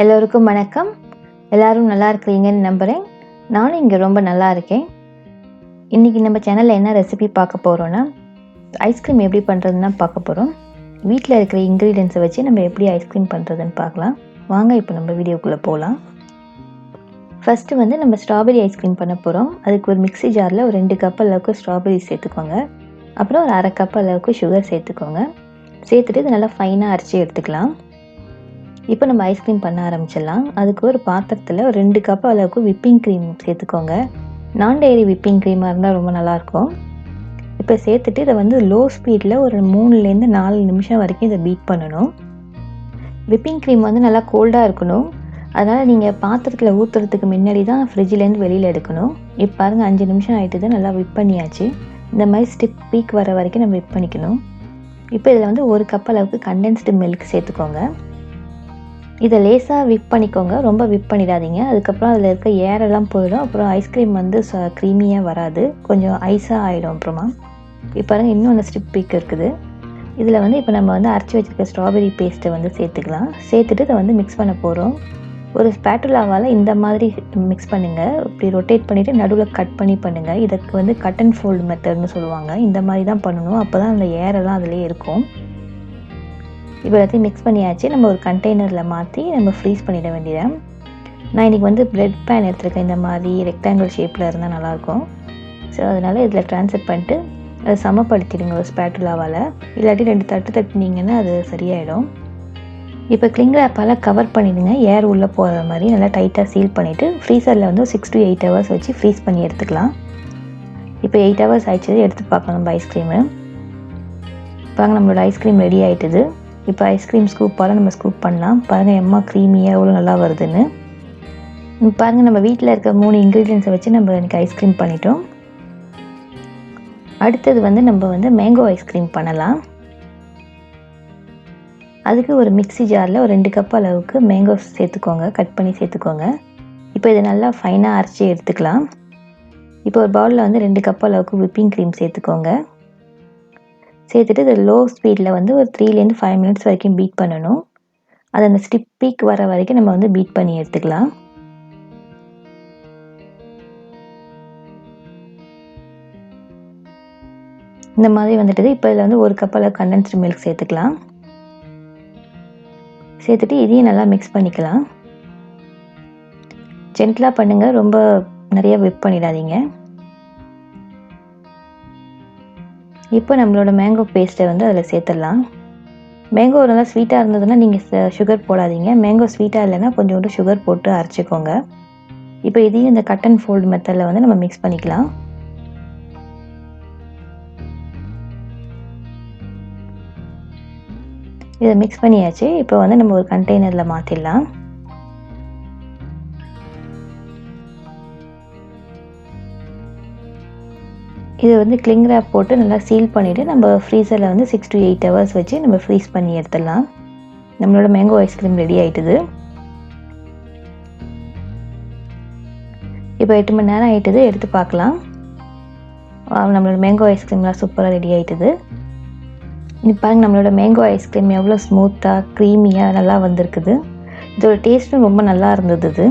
எல்லோருக்கும் வணக்கம். எல்லாரும் நல்லா இருக்கிறீங்கன்னு நம்புகிறேன். நானும் இங்கே ரொம்ப நல்லா இருக்கேன். இன்றைக்கி நம்ம சேனலில் என்ன ரெசிபி பார்க்க போகிறோன்னா, ஐஸ்கிரீம் எப்படி பண்ணுறதுன்னு பார்க்க போகிறோம். வீட்டில் இருக்கிற இன்க்ரீடியன்ஸை வச்சு நம்ம எப்படி ஐஸ்கிரீம் பண்ணுறதுன்னு பார்க்கலாம். வாங்க இப்போ நம்ம வீடியோக்குள்ளே போகலாம். ஃபஸ்ட்டு நம்ம ஸ்ட்ராபெரி ஐஸ்கிரீம் பண்ண போகிறோம். அதுக்கு ஒரு மிக்ஸி ஜாரில் ஒரு 2 கப் அளவுக்கு ஸ்ட்ராபெரி சேர்த்துக்கோங்க. அப்புறம் ஒரு 1/2 கப் அளவுக்கு சுகர் சேர்த்துக்கோங்க. சேர்த்துட்டு இது நல்லா ஃபைனாக அரைச்சி எடுத்துக்கலாம். இப்போ நம்ம ஐஸ்கிரீம் பண்ண ஆரம்பிச்சிடலாம். அதுக்கு ஒரு பாத்திரத்தில் ஒரு 2 கப் அளவுக்கு விப்பிங் க்ரீம் சேர்த்துக்கோங்க. நான் டெய்ரி விப்பிங் க்ரீமாக இருந்தால் ரொம்ப நல்லாயிருக்கும். இப்போ சேர்த்துட்டு இதை லோ ஸ்பீடில் ஒரு 3லேருந்து 4 நிமிஷம் வரைக்கும் இதை பீட் பண்ணணும். விப்பிங் க்ரீம் நல்லா கோல்டாக இருக்கணும். அதனால் நீங்கள் பாத்திரத்தில் ஊற்றுறதுக்கு முன்னாடி தான் ஃப்ரிட்ஜிலேருந்து வெளியில் எடுக்கணும். இப்போ பாருங்கள் 5 நிமிஷம் ஆகிட்டுது. நல்லா விப் பண்ணியாச்சு. இந்த மாதிரி ஸ்டிப் பீக் வர வரைக்கும் நம்ம விப் பண்ணிக்கணும். இப்போ இதில் 1 கப் அளவுக்கு கண்டென்ஸ்டு மில்க் சேர்த்துக்கோங்க. இதை லேசாக விப் பண்ணிக்கோங்க, ரொம்ப விப் பண்ணிடாதீங்க. அதுக்கப்புறம் அதில் இருக்க ஏரெல்லாம் போயிடும். அப்புறம் ஐஸ்கிரீம் க்ரீமியாக வராது, கொஞ்சம் ஐஸாக ஆகிடும். அப்புறமா இப்போ பாருங்கள் இன்னொன்று ஸ்டிப் பீக் இருக்குது. இதில் இப்போ நம்ம அரைச்சி வச்சுருக்க ஸ்ட்ராபெரி பேஸ்ட்டை சேர்த்துக்கலாம். சேர்த்துட்டு இதை மிக்ஸ் பண்ண போகிறோம். ஒரு ஸ்பேட்டுலாவால் இந்த மாதிரி மிக்ஸ் பண்ணுங்கள். இப்படி ரொட்டேட் பண்ணிவிட்டு நடுவில் கட் பண்ணி பண்ணுங்கள். இதுக்கு கட் அண்ட் ஃபோல்டு மெத்தட்னு சொல்லுவாங்க. இந்த மாதிரி தான் பண்ணணும். அப்போ தான் அந்த ஏரெல்லாம் அதிலே இருக்கும். இப்போ எல்லாத்தையும் மிக்ஸ் பண்ணியாச்சு. நம்ம ஒரு கண்டெய்னரில் மாற்றி நம்ம ஃப்ரீஸ் பண்ணிட வேண்டியதான். நான் இன்றைக்கி ப்ரெட் பேன் எடுத்துருக்கேன். இந்த மாதிரி ரெக்டாங்கிள் ஷேப்பில் இருந்தால் நல்லாயிருக்கும். ஸோ அதனால் இதில் ட்ரான்ஸ்ஃபர் பண்ணிட்டு அதை சமப்படுத்திடுங்க ஒரு ஸ்பேட்டுலாவால். இல்லாட்டி 2 தட்டு தட்டினீங்கன்னா அது சரியாயிடும். இப்போ கிளிங் ரேப்பால் கவர் பண்ணிவிடுங்க. ஏர் உள்ளே போகிற மாதிரி நல்லா டைட்டாக சீல் பண்ணிவிட்டு ஃப்ரீசரில் 6 to 8 ஹவர்ஸ் வச்சு ஃப்ரீஸ் பண்ணி எடுத்துக்கலாம். இப்போ 8 ஹவர்ஸ் ஆயிடுச்சு. எடுத்து பார்க்கலாம் நம்ம ஐஸ்கிரீமு. பாருங்கள் நம்மளோட ஐஸ்கிரீம் ரெடி ஆகிட்டுது. இப்போ ஐஸ்கிரீம் ஸ்கூப்பால் நம்ம ஸ்கூப் பண்ணலாம். பாருங்கள் எம்மா க்ரீமியாக எவ்வளோ நல்லா வருதுன்னு. பாருங்கள் நம்ம வீட்டில் இருக்க 3 இன்க்ரீடியன்ஸை வச்சு நம்ம இன்றைக்கி ஐஸ்கிரீம் பண்ணிட்டோம். அடுத்தது நம்ம மேங்கோ ஐஸ்கிரீம் பண்ணலாம். அதுக்கு ஒரு மிக்ஸி ஜாரில் ஒரு 2 கப் அளவுக்கு மேங்கோ சேர்த்துக்கோங்க, கட் பண்ணி சேர்த்துக்கோங்க. இப்போ இதை நல்லா ஃபைனாக அரைச்சி எடுத்துக்கலாம். இப்போ ஒரு பவுலில் 2 கப் அளவுக்கு விப்பிங் க்ரீம் சேர்த்துக்கோங்க. சேர்த்துட்டு இதை லோ ஸ்பீடில் ஒரு 3லேருந்து 5 மினிட்ஸ் வரைக்கும் பீட் பண்ணணும். அது அந்த ஸ்டிப் பீக் வர வரைக்கும் நம்ம பீட் பண்ணி எடுத்துக்கலாம். இந்த மாதிரி வந்துட்டு இப்போ இதில் 1 கப் அளவு கண்டென்ஸ்டு மில்க் சேர்த்துக்கலாம். சேர்த்துட்டு இதையும் நல்லா மிக்ஸ் பண்ணிக்கலாம். ஜென்டலாக பண்ணுங்கள், ரொம்ப நிறைய விப் பண்ணிடாதீங்க. இப்போ நம்மளோட மேங்கோ பேஸ்ட்டை அதில் சேர்த்துடலாம். மேங்கோ நல்லா ஸ்வீட்டாக இருந்ததுன்னா நீங்கள் சுகர் போடாதீங்க. மேங்கோ ஸ்வீட்டாக இல்லைன்னா கொஞ்சோண்டு சுகர் போட்டு அரைச்சிக்கோங்க. இப்போ இதையும் இந்த கட் அண்ட் ஃபோல்டு மெத்தடில் நம்ம மிக்ஸ் பண்ணிக்கலாம். இதை மிக்ஸ் பண்ணியாச்சு. இப்போ நம்ம ஒரு கண்டெய்னரில் மாற்றிடலாம். இது கிளிங் ரேப் போட்டு நல்லா சீல் பண்ணிவிட்டு நம்ம ஃப்ரீசரில் 6 to 8 ஹவர்ஸ் வச்சு நம்ம ஃப்ரீஸ் பண்ணி எடுத்துடலாம். நம்மளோட மேங்கோ ஐஸ்கிரீம் ரெடி ஆகிட்டுது. இப்போ 8 மணி நேரம் ஆகிட்டுது. எடுத்து பார்க்கலாம். நம்மளோட மேங்கோ ஐஸ்கிரீம்லாம் சூப்பராக ரெடி ஆகிட்டுது. இப்போ பாருங்கள் நம்மளோட மேங்கோ ஐஸ்கிரீம் எவ்வளோ ஸ்மூத்தாக க்ரீமியாக நல்லா வந்திருக்குது. இதோட டேஸ்ட்டும் ரொம்ப நல்லா இருந்தது.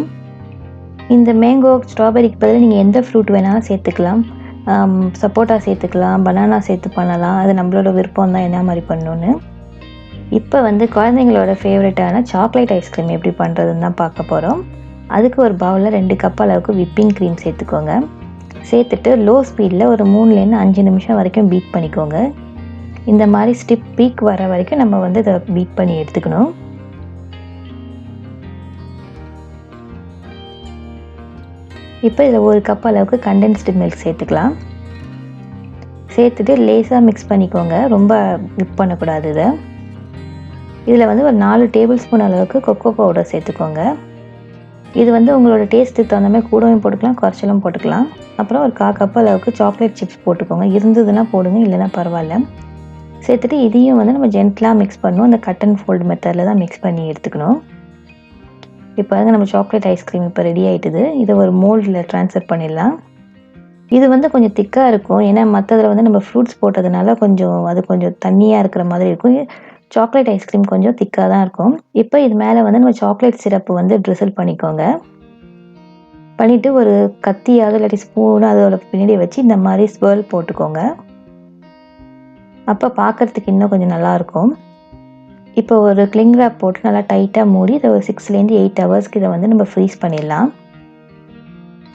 இந்த மேங்கோ ஸ்ட்ராபெரிக்கு பதில் நீங்கள் எந்த ஃப்ரூட் வேணாலும் சேர்த்துக்கலாம். சப்போட்டா சேர்த்துக்கலாம், பனானா சேர்த்து பண்ணலாம். அது நம்மளோட விருப்பம் தான் என்ன மாதிரி பண்ணணுன்னு. இப்போ குழந்தைங்களோட ஃபேவரட்டான சாக்லேட் ஐஸ்கிரீம் எப்படி பண்ணுறதுன்னு தான் பார்க்க போகிறோம். அதுக்கு ஒரு பவுலில் 2 கப் அளவுக்கு விப்பிங் க்ரீம் சேர்த்துக்கோங்க. சேர்த்துட்டு லோ ஸ்பீடில் ஒரு 3லேருந்து 5 நிமிஷம் வரைக்கும் பீட் பண்ணிக்கோங்க. இந்த மாதிரி ஸ்டிப் பீக் வர வரைக்கும் நம்ம இதை பீட் பண்ணி எடுத்துக்கணும். இப்போ இதில் 1 கப் அளவுக்கு கண்டென்ஸ்டு மில்க் சேர்த்துக்கலாம். சேர்த்துட்டு லேசாக மிக்ஸ் பண்ணிக்கோங்க, ரொம்ப விப் பண்ணக்கூடாது. இதில் ஒரு 4 டேபிள் ஸ்பூன் அளவுக்கு கொக்கோ பவுடர் சேர்த்துக்கோங்க. இது உங்களோட டேஸ்ட்டுக்கு தகுந்த மாதிரி கூடவும் போட்டுக்கலாம், குறைச்சலும் போட்டுக்கலாம். அப்புறம் ஒரு 1/4 கப் அளவுக்கு சாக்லேட் சிப்ஸ் போட்டுக்கோங்க. இருந்ததுன்னா போடுங்க, இல்லைன்னா பரவாயில்ல. சேர்த்துட்டு இதையும் நம்ம ஜென்டலாக மிக்ஸ் பண்ணணும். அந்த கட் அண்ட் ஃபோல்டு மெத்தடில் தான் மிக்ஸ் பண்ணி எடுத்துக்கணும். இப்போ நம்ம சாக்லேட் ஐஸ்கிரீம் இப்போ ரெடி ஆகிட்டுது. இதை ஒரு மோல்டில் ட்ரான்ஸ்ஃபர் பண்ணிடலாம். இது கொஞ்சம் திக்காக இருக்கும். ஏன்னா மற்றதில் நம்ம ஃப்ரூட்ஸ் போட்டதுனால கொஞ்சம் தண்ணியாக இருக்கிற மாதிரி இருக்கும். சாக்லேட் ஐஸ்கிரீம் கொஞ்சம் திக்காக தான் இருக்கும். இப்போ இது மேலே வந்து நம்ம சாக்லேட் சிரப்பு வந்து ட்ரிசில் பண்ணிக்கோங்க. பண்ணிவிட்டு ஒரு கத்தியாவது இல்லாட்டி ஸ்பூனு அதோட பின்னாடி வச்சு இந்த மாதிரி ஸ்வர்ல் போட்டுக்கோங்க. அப்போ பார்க்குறதுக்கு இன்னும் கொஞ்சம் நல்லாயிருக்கும். இப்போ ஒரு கிளிங் ரேப் போட்டு நல்லா டைட்டாக மூடி இதை ஒரு 6லேருந்து 8 ஹவர்ஸ்க்கு இதை வந்து நம்ம ஃப்ரீஸ் பண்ணிடலாம்.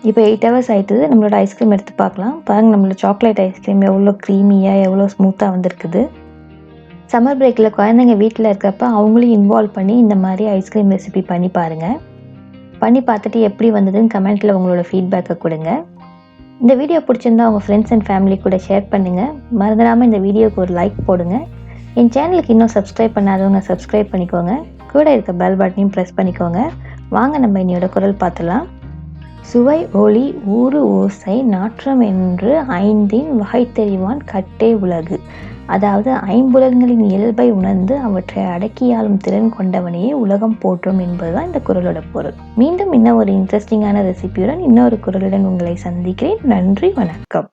இப்போ 8 ஹவர்ஸ் ஆகிட்டுது. நம்மளோட ஐஸ்கிரீம் எடுத்து பார்க்கலாம். பாருங்கள், நம்மளோட சாக்லேட் ஐஸ்கிரீம் எவ்வளோ க்ரீமியாக எவ்வளோ ஸ்மூத்தாக வந்திருக்குது. சம்மர் பிரேக்கில் குழந்தைங்க வீட்டில் இருக்கிறப்ப அவங்களையும் இன்வால்வ் பண்ணி இந்த மாதிரி ஐஸ்கிரீம் ரெசிபி பண்ணி பாருங்கள். பண்ணி பார்த்துட்டு எப்படி வந்ததுன்னு கமெண்ட்டில் உங்களோட ஃபீட்பேக்கை கொடுங்க. இந்த வீடியோ பிடிச்சிருந்தா உங்கள் ஃப்ரெண்ட்ஸ் அண்ட் ஃபேமிலி கூட ஷேர் பண்ணுங்கள். மறந்துடாமல் இந்த வீடியோவுக்கு ஒரு லைக் போடுங்க. என் சேனலுக்கு இன்னும் சப்ஸ்கிரைப் பண்ணாதவங்க சப்ஸ்கிரைப் பண்ணிக்கோங்க. கூட இருக்க பெல் பட்டனையும் ப்ரெஸ் பண்ணிக்கோங்க. வாங்க நம்ம இன்னையோட குரல் பார்த்துலாம். சுவை ஒளி ஊறு ஓசை நாற்றம் என்று 5 வகை தெரிவான் கட்டே உலகு. அதாவது 5 இயல்பை உணர்ந்து அவற்றை அடக்கியாளும் திறன் கொண்டவனையே உலகம் போற்றும் என்பதுதான் இந்த குறளோட பொருள். மீண்டும் இன்னும் ஒரு இன்ட்ரெஸ்டிங்கான ரெசிபியுடன் இன்னொரு குறளுடன் உங்களை சந்திக்கிறேன். நன்றி, வணக்கம்.